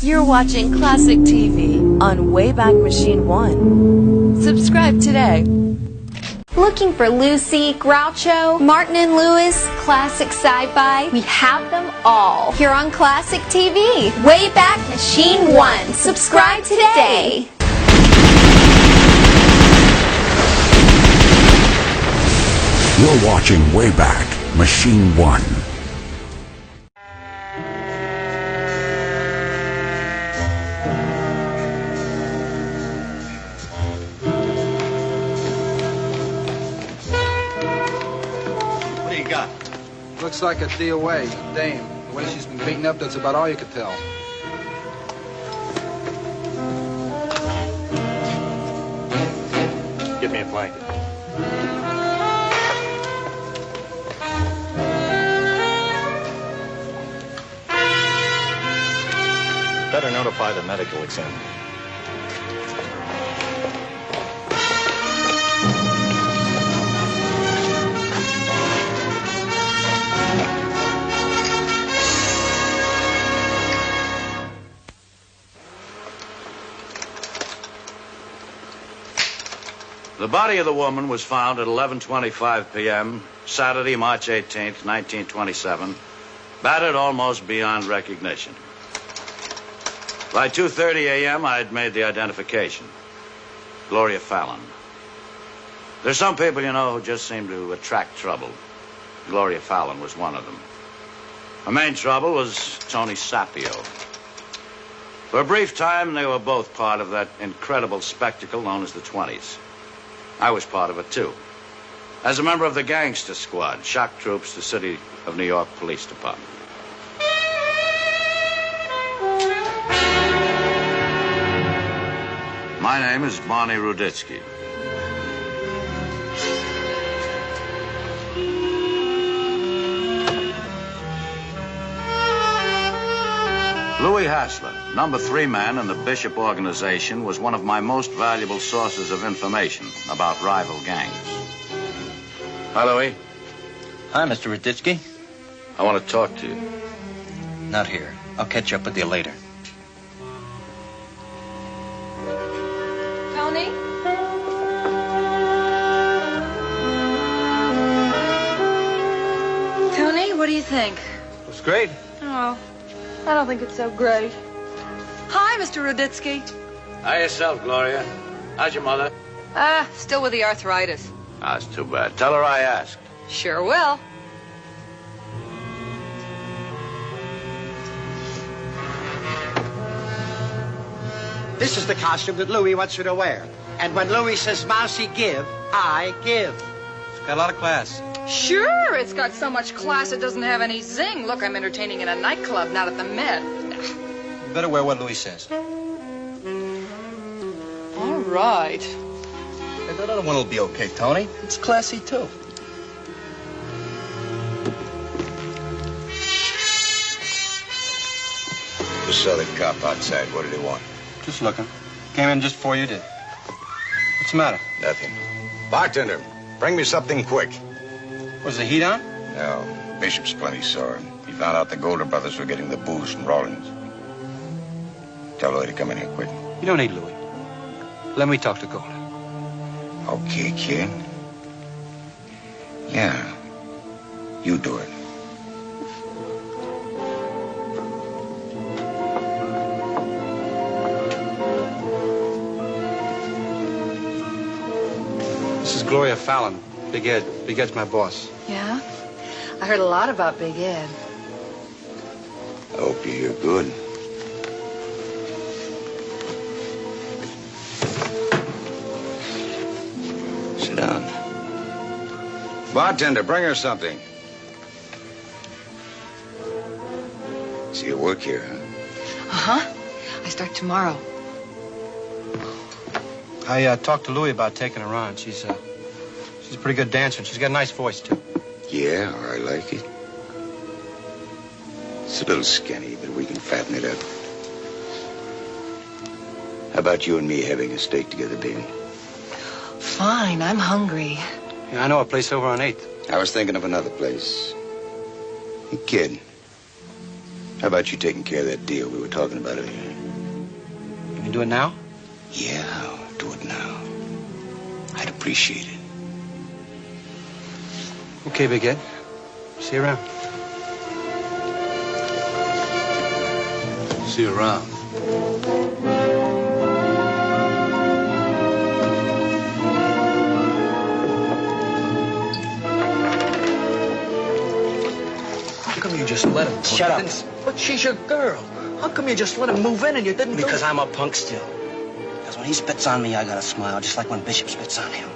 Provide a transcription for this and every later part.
You're watching Classic TV on Wayback Machine 1. Subscribe today. Looking for Lucy, Groucho, Martin and Lewis, classic sci-fi? We have them all here on Classic TV. Wayback Machine 1. Subscribe today. You're watching Wayback Machine 1. Looks like a DOA, a dame. The way she's been beaten up, that's about all you could tell. Give me a blanket. Better notify the medical examiner. The body of the woman was found at 11:25 p.m., Saturday, March 18th, 1927, battered almost beyond recognition. By 2:30 a.m., I had made the identification. Gloria Fallon. There's some people, you know, who just seem to attract trouble. Gloria Fallon was one of them. Her main trouble was Tony Sapio. For a brief time, they were both part of that incredible spectacle known as the 20s. I was part of it, too. As a member of the gangster squad, shock troops, the City of New York Police Department. My name is Barney Ruditsky. Louis Hassler, number 3 man in the Bishop organization, was one of my most valuable sources of information about rival gangs. Hi, Louis. Hi, Mr. Ruditsky. I want to talk to you. Not here. I'll catch up with you later. Tony? Tony, what do you think? It's great. Oh, I don't think it's so great. Hi, Mr. Ruditsky. Hi yourself, Gloria. How's your mother? Still with the arthritis. That's too bad. Tell her I asked. Sure will. This is the costume that Louis wants you to wear. And when Louis says, Mousy, give, I give. It's got a lot of class. Sure, it's got so much class it doesn't have any zing. Look, I'm entertaining in a nightclub, not at the Met. You better wear what Louis says. All right. Hey, that other one will be okay, Tony. It's classy, too. Just saw the cop outside. What did he want? Just looking. Came in just before you did. What's the matter? Nothing. Bartender, bring me something quick. Was the heat on? No. Bishop's plenty sore. He found out the Golder brothers were getting the booze from Rawlins. Tell Louis to come in here quick. You don't need Louis. Let me talk to Golder. Okay, kid. Yeah. You do it. This is Gloria Fallon. Big Ed. Big Ed's my boss. Yeah? I heard a lot about Big Ed. I hope you hear good. Sit down. Bartender, bring her something. So you work here, huh? Uh-huh. I start tomorrow. I talked to Louis about taking her on. She's a pretty good dancer, and she's got a nice voice, too. Yeah, I like it. It's a little skinny, but we can fatten it up. How about you and me having a steak together, baby? Fine, I'm hungry. Yeah, I know a place over on 8th. I was thinking of another place. Hey, kid, How about you taking care of that deal we were talking about earlier? Can you do it now? Yeah, I'll do it now. I'd appreciate it. Okay, Big Ed. See you around. See you around. How come you just let him? Shut up. But she's your girl. How come you just let him move in and you didn't? Because I'm a punk still. Because when he spits on me, I gotta smile, just like when Bishop spits on him.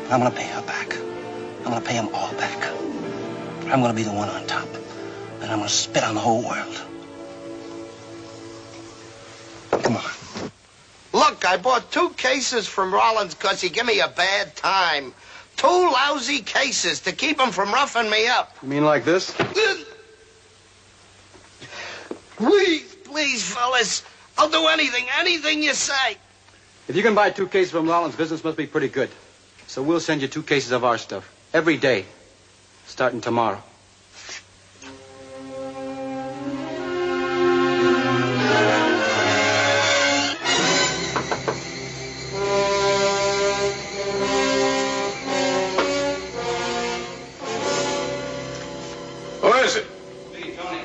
I'm gonna pay her back. I'm gonna pay him all back. I'm gonna be the one on top. And I'm gonna spit on the whole world. Come on. Look, I bought 2 cases from Rollins because he gave me a bad time. 2 lousy cases to keep him from roughing me up. You mean like this? Please, fellas. I'll do anything you say. If you can buy 2 cases from Rollins, business must be pretty good. So we'll send you 2 cases of our stuff. Every day. Starting tomorrow. Who is it? Me, Tony.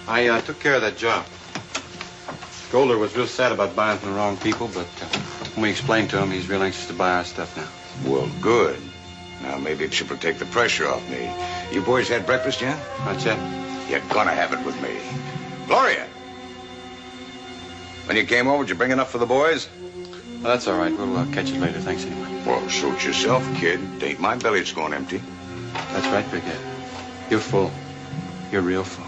I took care of that job. Golder was real sad about buying from the wrong people, but when we explained to him, he's real anxious to buy our stuff now. Well, good. Now, maybe it should take the pressure off me. You boys had breakfast yet? Not yet. You're gonna have it with me. Gloria! When you came over, did you bring enough for the boys? Well, that's all right. We'll catch it later. Thanks anyway. Well, suit yourself, kid. It ain't my belly that's going empty. That's right, Big Ed. You're full. You're real full.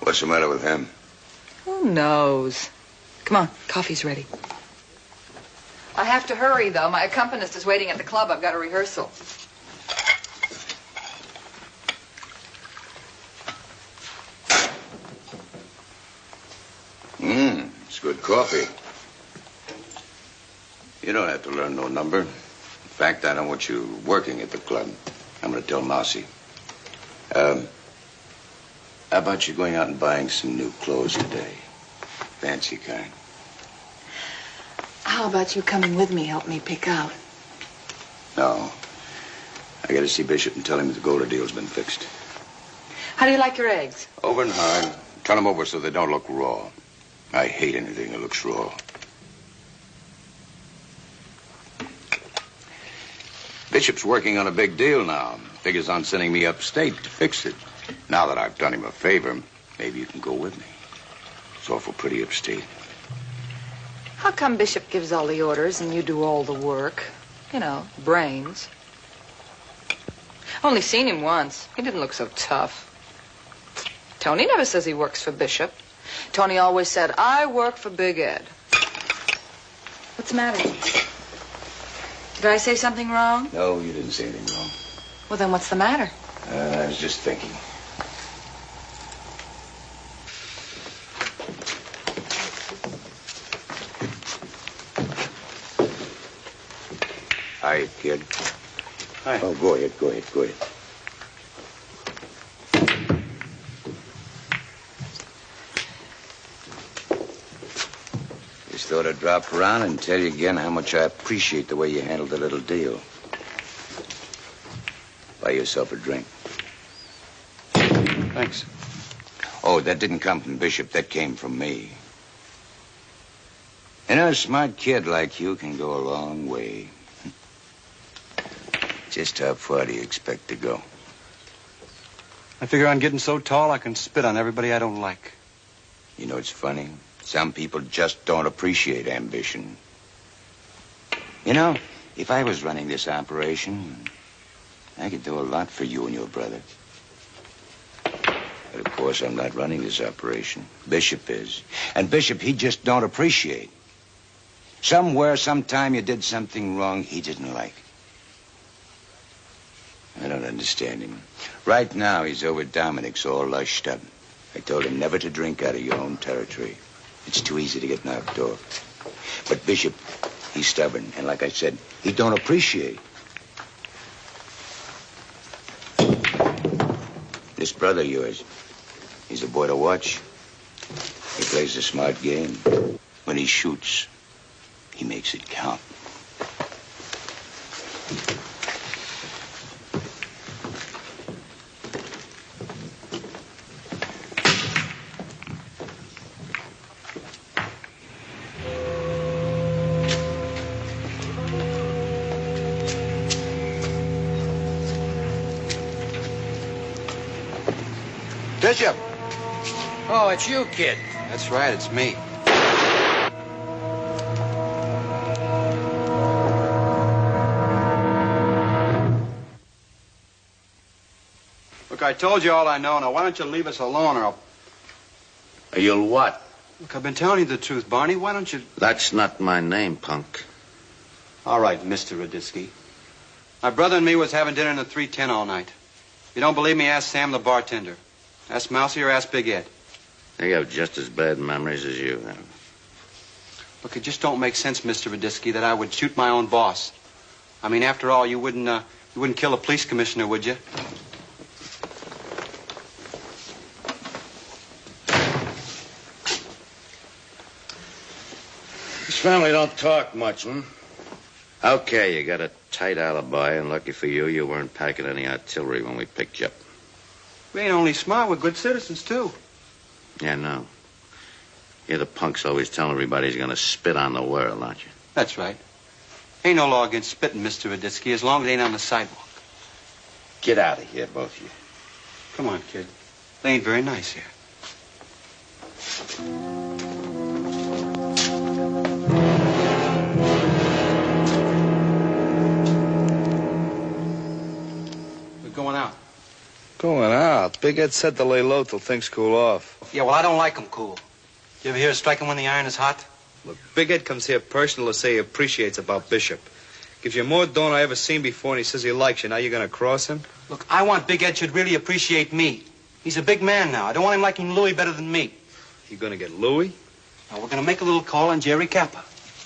What's the matter with him? Who knows? Come on, coffee's ready. I have to hurry, though. My accompanist is waiting at the club. I've got a rehearsal. It's good coffee. You don't have to learn no number. In fact, I don't want you working at the club. I'm going to tell Mousy. How about you going out and buying some new clothes today? Fancy kind. How about you coming with me, help me pick out? No. I got to see Bishop and tell him that the Golder deal's been fixed. How do you like your eggs? Over and hard. Turn them over so they don't look raw. I hate anything that looks raw. Bishop's working on a big deal now. Figures on sending me upstate to fix it. Now that I've done him a favor, maybe you can go with me. It's awful pretty upstate. How come Bishop gives all the orders and you do all the work? You know, brains. Only seen him once. He didn't look so tough. Tony never says he works for Bishop. Tony always said, I work for Big Ed. What's the matter? Did I say something wrong? No, you didn't say anything wrong. Well, then what's the matter? I was just thinking. Hi, kid. Hi. Oh, go ahead. Just thought I'd drop around and tell you again how much I appreciate the way you handled the little deal. Buy yourself a drink. Thanks. Oh, that didn't come from Bishop. That came from me. You know, a smart kid like you can go a long way. Just how far do you expect to go? I figure I'm getting so tall I can spit on everybody I don't like. You know, it's funny. Some people just don't appreciate ambition. You know, if I was running this operation, I could do a lot for you and your brother. But of course, I'm not running this operation. Bishop is. And Bishop, he just don't appreciate. Somewhere, sometime you did something wrong he didn't like. I don't understand him. Right now, he's over Dominic's all lushed up. I told him never to drink out of your own territory. It's too easy to get knocked off. But Bishop, he's stubborn, and like I said, he don't appreciate. This brother of yours, he's a boy to watch. He plays a smart game. When he shoots, he makes it count. Bishop! Oh, it's you, kid. That's right, it's me. Look, I told you all I know. Now, why don't you leave us alone, or I'll... You'll what? Look, I've been telling you the truth, Barney. Why don't you... That's not my name, punk. All right, Mr. Raditsky. My brother and me was having dinner in the 310 all night. If you don't believe me, ask Sam the bartender. Ask Mousy or ask Big Ed. They have just as bad memories as you have. Look, it just don't make sense, Mr. Raditsky, that I would shoot my own boss. I mean, after all, you wouldn't kill a police commissioner, would you? This family don't talk much, hmm? Okay, you got a tight alibi, and lucky for you, you weren't packing any artillery when we picked you up. We ain't only smart, we're good citizens, too. Yeah, no. You're the punks always telling everybody he's gonna spit on the world, aren't you? That's right. Ain't no law against spitting, Mr. Raditsky, as long as it ain't on the sidewalk. Get out of here, both of you. Come on, kid. They ain't very nice here. We're going out. Going out? Big Ed said to lay low till things cool off. Yeah, well, I don't like 'em cool. You ever hear of striking when the iron is hot? Look, Big Ed comes here personal to say he appreciates about Bishop. Gives you more dough than I ever seen before, and he says he likes you. Now you're gonna cross him? Look, I want Big Ed should really appreciate me. He's a big man now. I don't want him liking Louis better than me. You gonna get Louis? Now, we're gonna make a little call on Jerry Kappa.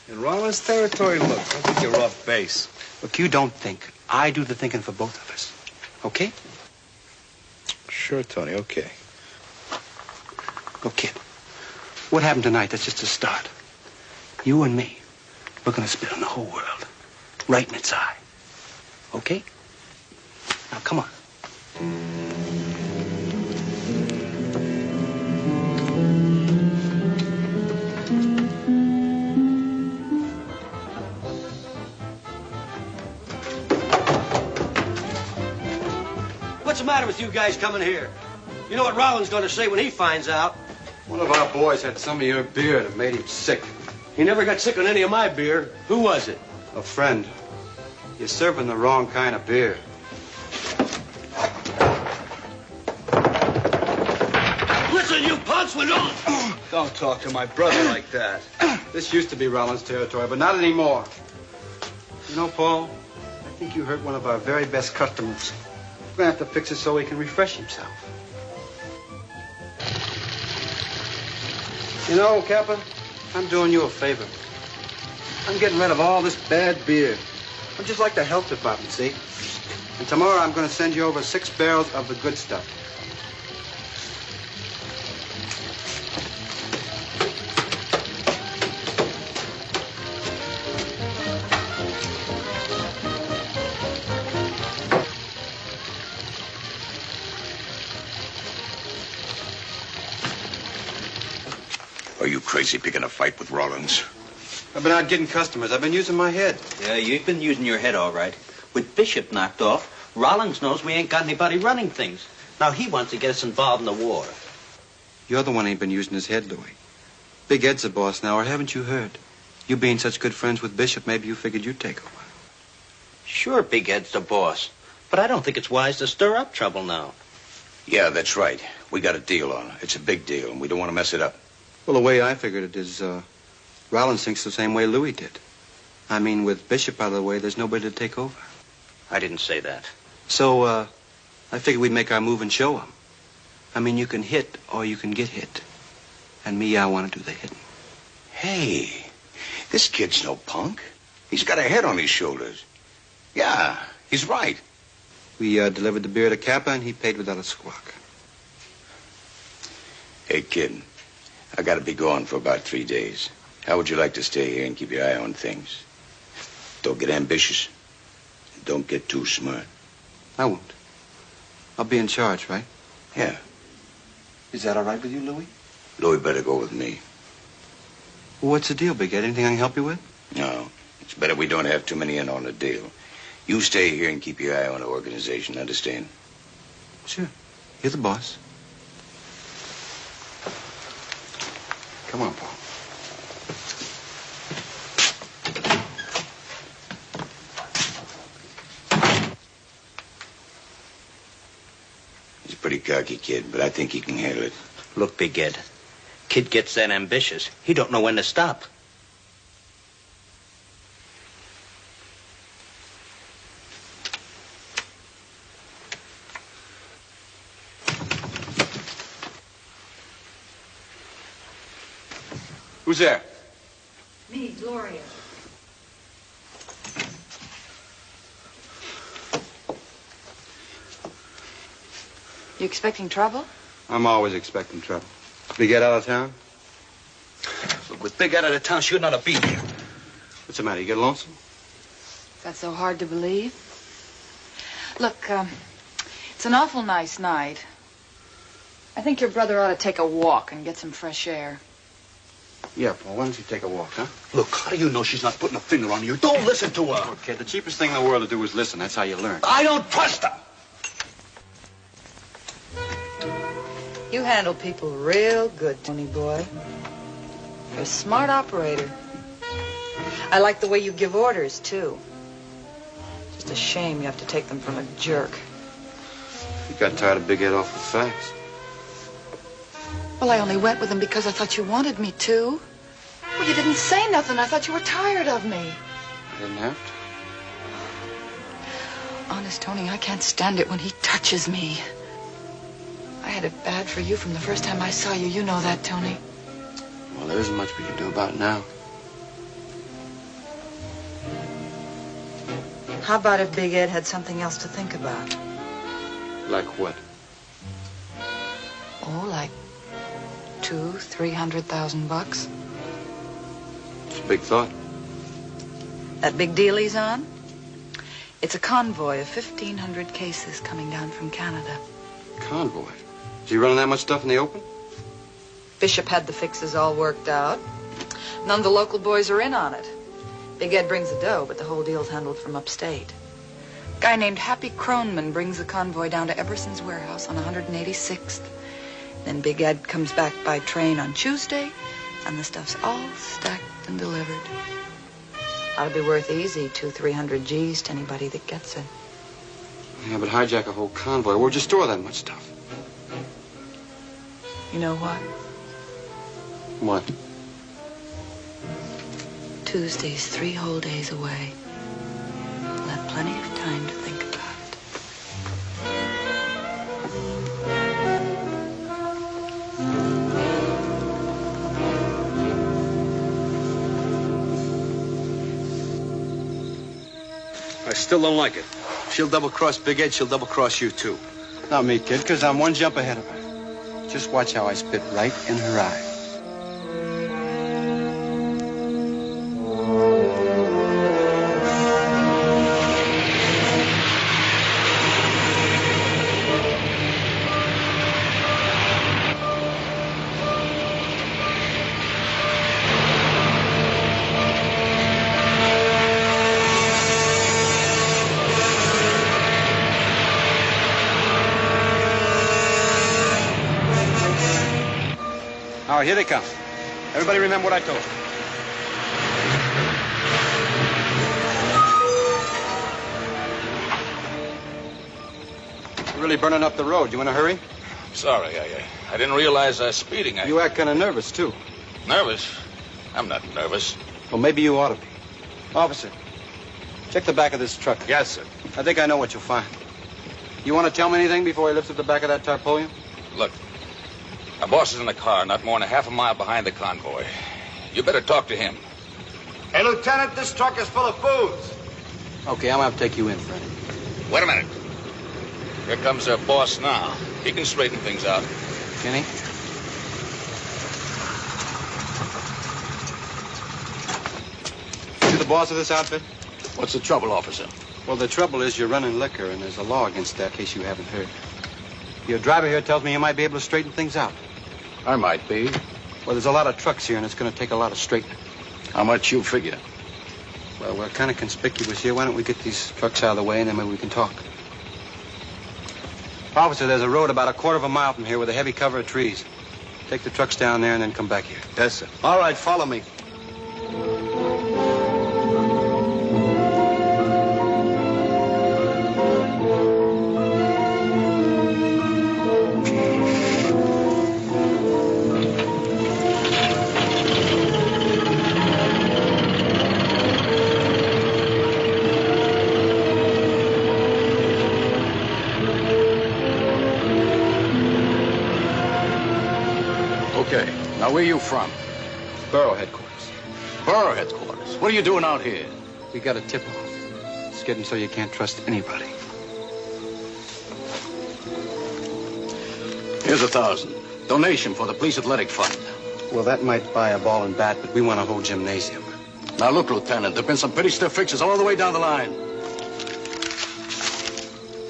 In Rollins' territory? Look, I think you're off base. Look, you don't think. I do the thinking for both of us. Okay? Sure, Tony, okay. Look, kid. What happened tonight, that's just a start. You and me, we're gonna spit on the whole world. Right in its eye. Okay? Now, come on. What's the matter with you guys coming here? You know what Rollins' gonna say when he finds out. One of our boys had some of your beer that made him sick. He never got sick on any of my beer. Who was it? A friend. You're serving the wrong kind of beer. Listen, you punks, we don't... Don't talk to my brother like that. This used to be Rollins' territory, but not anymore. You know, Paul, I think you hurt one of our very best customers. We're gonna have to fix it so he can refresh himself. You know, Kappa, I'm doing you a favor. I'm getting rid of all this bad beer. I'm just like the health department, see? And tomorrow I'm going to send you over 6 barrels of the good stuff. Are you crazy picking a fight with Rollins? I've been out getting customers. I've been using my head. Yeah, you've been using your head all right. With Bishop knocked off, Rollins knows we ain't got anybody running things. Now he wants to get us involved in the war. You're the one who ain't been using his head, Louis. Big Ed's the boss now, or haven't you heard? You being such good friends with Bishop, maybe you figured you'd take over. Sure, Big Ed's the boss. But I don't think it's wise to stir up trouble now. Yeah, that's right. We got a deal on it. It's a big deal, and we don't want to mess it up. Well, the way I figured it is, Rollins thinks the same way Louis did. I mean, with Bishop out of the way, there's nobody to take over. I didn't say that. So, I figured we'd make our move and show him. I mean, you can hit or you can get hit. And me, I want to do the hitting. Hey, this kid's no punk. He's got a head on his shoulders. Yeah, he's right. We delivered the beer to Kappa, and he paid without a squawk. Hey, kid, I gotta be gone for about 3 days. How would you like to stay here and keep your eye on things? Don't get ambitious. Don't get too smart. I won't. I'll be in charge, right? Yeah. Is that all right with you, Louis? Louis better go with me. Well, what's the deal, Big Ed? Anything I can help you with? No, it's better we don't have too many in on the deal. You stay here and keep your eye on the organization, understand? Sure. You're the boss. Come on, Paul. He's a pretty cocky kid, but I think he can handle it. Look, Big Ed. Kid gets that ambitious. He don't know when to stop. Who's there? Me, Gloria. You expecting trouble? I'm always expecting trouble. Big Ed out of town? Look, with Big Ed out of town, she ought not to be here. What's the matter? You get lonesome? That's so hard to believe. Look, it's an awful nice night. I think your brother ought to take a walk and get some fresh air. Yeah, Paul. Why don't you take a walk, huh? Look, how do you know she's not putting a finger on you? Don't listen to her. Okay, the cheapest thing in the world to do is listen. That's how you learn. I don't trust her. You handle people real good, Tony boy. You're a smart operator. I like the way you give orders, too. Just a shame you have to take them from a jerk. You got tired of Big Ed off the facts. Well, I only went with him because I thought you wanted me to. Well, you didn't say nothing. I thought you were tired of me. I didn't have to. Honest, Tony, I can't stand it when he touches me. I had it bad for you from the first time I saw you. You know that, Tony. Well, there isn't much we can do about it now. How about if Big Ed had something else to think about? Like what? Oh, like $200,000-300,000. It's a big thought. That big deal he's on? It's a convoy of 1,500 cases coming down from Canada. Convoy? Is he running that much stuff in the open? Bishop had the fixes all worked out. None of the local boys are in on it. Big Ed brings the dough, but the whole deal's handled from upstate. A guy named Happy Croneman brings the convoy down to Eberson's warehouse on 186th. Then Big Ed comes back by train on Tuesday, and the stuff's all stacked and delivered. Ought to be worth easy 200-300 G's to anybody that gets it. Yeah, but hijack a whole convoy. Where'd you store that much stuff? You know what? What? Tuesday's 3 whole days away. We'll have plenty of time to think about I still don't like it. She'll double-cross Big Ed, she'll double-cross you, too. Not me, kid, because I'm one jump ahead of her. Just watch how I spit right in her eye. All right, here they come. Everybody remember what I told you. You're really burning up the road. You in a hurry? Sorry, I didn't realize I was speeding. You act kind of nervous, too. Nervous? I'm not nervous. Well, maybe you ought to be. Officer, check the back of this truck. Yes, sir. I think I know what you'll find. You want to tell me anything before he lifts up the back of that tarpaulin? Look, our boss is in the car, not more than a half a mile behind the convoy. You better talk to him. Hey, Lieutenant, this truck is full of booze. Okay, I'm gonna have to take you in, Freddie. Wait a minute. Here comes their boss now. He can straighten things out. Can he? You the boss of this outfit? What's the trouble, officer? Well, the trouble is you're running liquor, and there's a law against that, in case you haven't heard. Your driver here tells me you might be able to straighten things out. I might be. Well, there's a lot of trucks here, and it's going to take a lot of straightening. How much you figure? Well, we're kind of conspicuous here. Why don't we get these trucks out of the way, and then maybe we can talk. Officer, there's a road about a quarter of a mile from here with a heavy cover of trees. Take the trucks down there and then come back here. Yes, sir. All right, follow me. Okay. Now, where you from? Borough headquarters. Borough headquarters. What are you doing out here? We got a tip-off. It's getting so you can't trust anybody. Here's 1,000. Donation for the police athletic fund. Well, that might buy a ball and bat, but we want a whole gymnasium. Now, look, Lieutenant, there've been some pretty stiff fixes all the way down the line.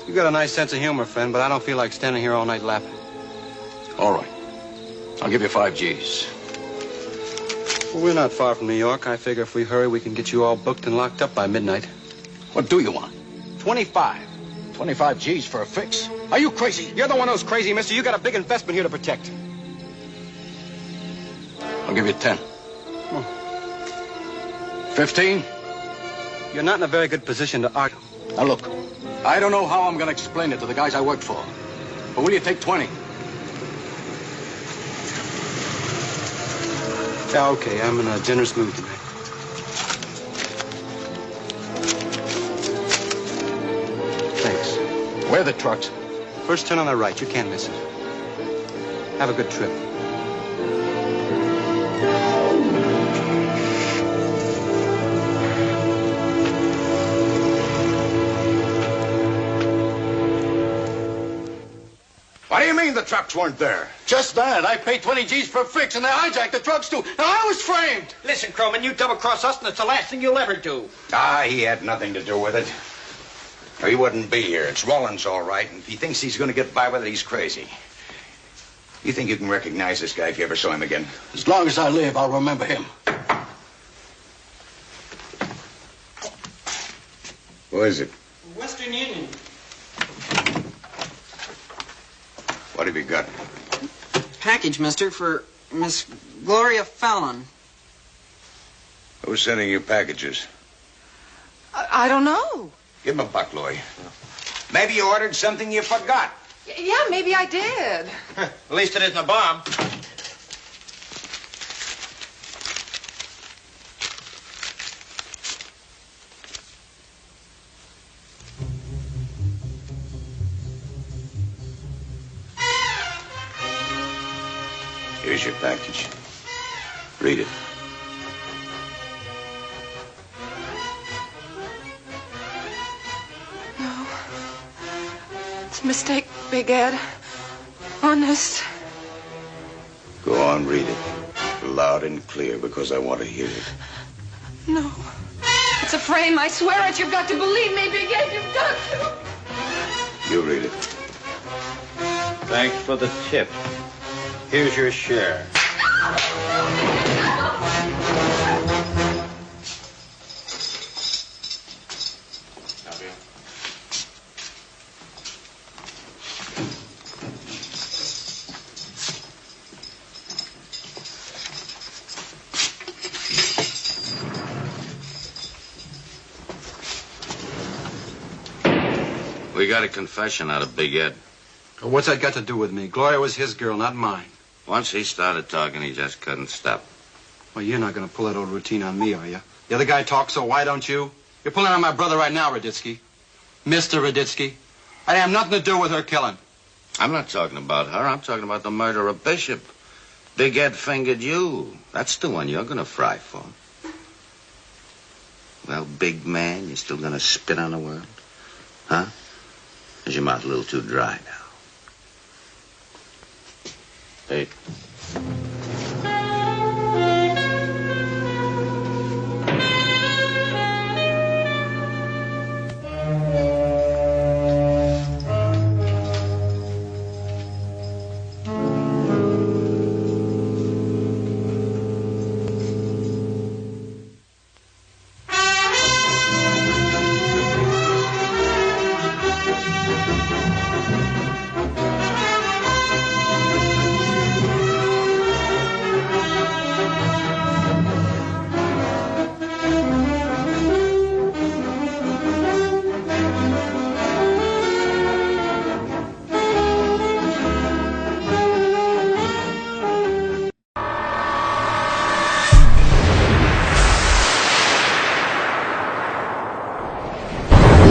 You got a nice sense of humor, friend, but I don't feel like standing here all night laughing. All right. I'll give you 5 G's. Well, we're not far from New York. I figure if we hurry, we can get you all booked and locked up by midnight. What do you want? 25. 25 G's for a fix? Are you crazy? You're the one who's crazy, mister. You got a big investment here to protect. I'll give you 10. 15? You're not in a very good position to argue. Now, look, I don't know how I'm going to explain it to the guys I work for. But will you take 20? Yeah, okay. I'm in a generous mood tonight. Thanks. Where are the trucks? First turn on the right. You can't miss it. Have a good trip. What do you mean the trucks weren't there? Just that. I paid 20 G's for a fix, and they hijacked the trucks, too. Now, I was framed. Listen, Croman, you double-cross us, and it's the last thing you'll ever do. Ah, he had nothing to do with it. Or he wouldn't be here. It's Rollins, all right. And if he thinks he's going to get by with it, he's crazy. You think you can recognize this guy if you ever saw him again? As long as I live, I'll remember him. Who is it? Western Union. What have you got? Package, mister, for Miss Gloria Fallon. Who's sending you packages? I don't know. Give him a buck, Lloyd. Maybe you ordered something you forgot. Yeah, maybe I did. At least it isn't a bomb. Here's your package. Read it. No. It's a mistake, Big Ed. Honest. Go on, read it. Loud and clear, because I want to hear it. No. It's a frame. I swear it. You've got to believe me, Big Ed. You've got to. You read it. Thanks for the tip. Here's your share. We got a confession out of Big Ed. What's that got to do with me? Gloria was his girl, not mine. Once he started talking, he just couldn't stop. Well, you're not going to pull that old routine on me, are you? The other guy talks, so why don't you? You're pulling on my brother right now, Raditsky. Mr. Raditsky. I have nothing to do with her killing. I'm not talking about her. I'm talking about the murder of Bishop. Big Ed fingered you. That's the one you're gonna fry for. Well, big man, you still gonna spit on the world? Huh? Is your mouth a little too dry now? Hey.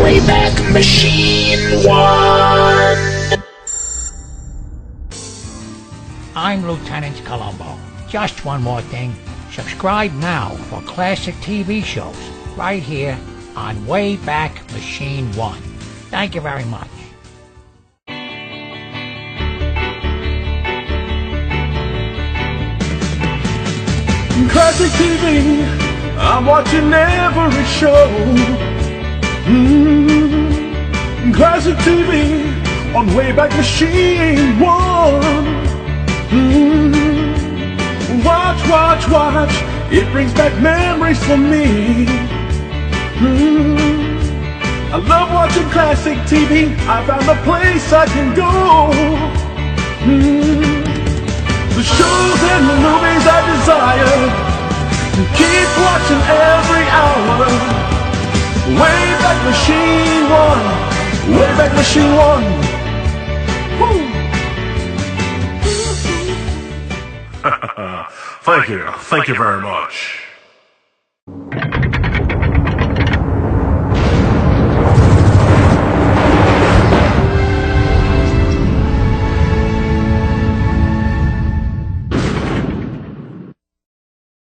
Wayback Machine 1. I'm Lieutenant Columbo. Just one more thing. Subscribe now for classic TV shows right here on Wayback Machine 1. Thank you very much. Classic TV, I'm watching every show. Classic TV on Wayback Machine 1. Watch, watch, watch, it brings back memories for me. I love watching classic TV, I found a place I can go. The shows and the movies I desire, keep watching every hour. Wayback Machine 1, Wayback Machine 1. Thank you very much.